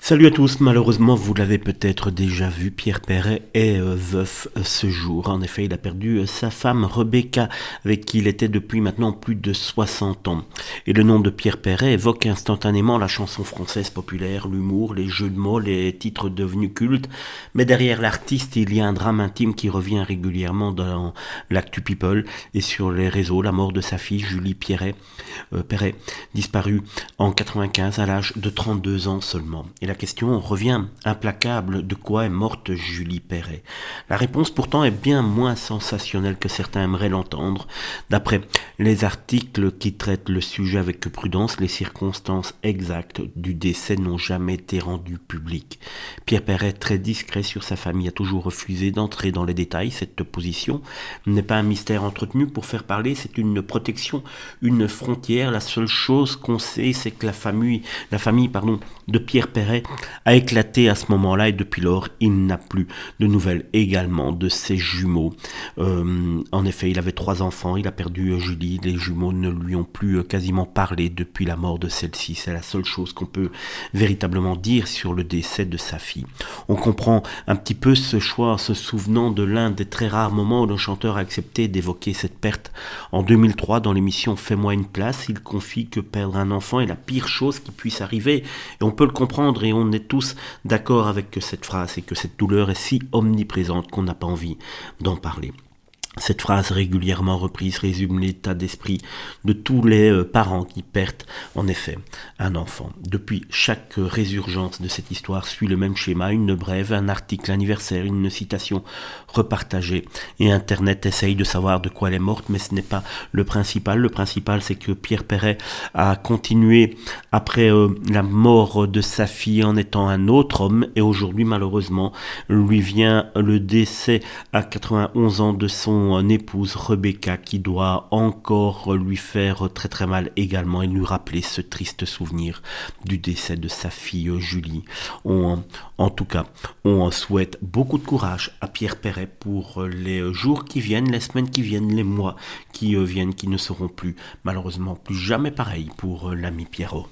Salut à tous, malheureusement vous l'avez peut-être déjà vu, Pierre Perret est veuf ce jour. En effet, il a perdu sa femme Rebecca, avec qui il était depuis maintenant plus de 60 ans. Et le nom de Pierre Perret évoque instantanément la chanson française populaire, l'humour, les jeux de mots, les titres devenus cultes. Mais derrière l'artiste, il y a un drame intime qui revient régulièrement dans l'actu people et sur les réseaux. La mort de sa fille Julie Perret, disparue en 95 à l'âge de 32 ans seulement. Et la question revient implacable, de quoi est morte Julie Perret? La réponse pourtant est bien moins sensationnelle que certains aimeraient l'entendre. D'après les articles qui traitent le sujet avec prudence, les circonstances exactes du décès n'ont jamais été rendues publiques. Pierre Perret, très discret sur sa famille, a toujours refusé d'entrer dans les détails. Cette position n'est pas un mystère entretenu pour faire parler, c'est une protection, une frontière. La seule chose qu'on sait, c'est que la famille de Pierre Perret a éclaté à ce moment-là, et depuis lors, il n'a plus de nouvelles également de ses jumeaux. En effet, il avait 3 enfants, il a perdu Julie, les jumeaux ne lui ont plus quasiment parlé depuis la mort de celle-ci. C'est la seule chose qu'on peut véritablement dire sur le décès de sa fille. On comprend un petit peu ce choix en se souvenant de l'un des très rares moments où le chanteur a accepté d'évoquer cette perte. En 2003, dans l'émission Fais-moi une place, il confie que perdre un enfant est la pire chose qui puisse arriver. Et on peut le comprendre, et on est tous d'accord avec cette phrase, et que cette douleur est si omniprésente qu'on n'a pas envie d'en parler. Cette phrase régulièrement reprise résume l'état d'esprit de tous les parents qui perdent en effet un enfant. Depuis, chaque résurgence de cette histoire suit le même schéma, une brève, un article anniversaire, une citation repartagée. Et Internet essaye de savoir de quoi elle est morte, mais ce n'est pas le principal. Le principal, c'est que Pierre Perret a continué après la mort de sa fille en étant un autre homme, et aujourd'hui, malheureusement, lui vient le décès à 91 ans de son épouse Rebecca, qui doit encore lui faire très très mal également et lui rappeler ce triste souvenir du décès de sa fille Julie. En tout cas, on souhaite beaucoup de courage à Pierre Perret pour les jours qui viennent, les semaines qui viennent, les mois qui viennent, qui ne seront plus malheureusement plus jamais pareils pour l'ami Pierrot.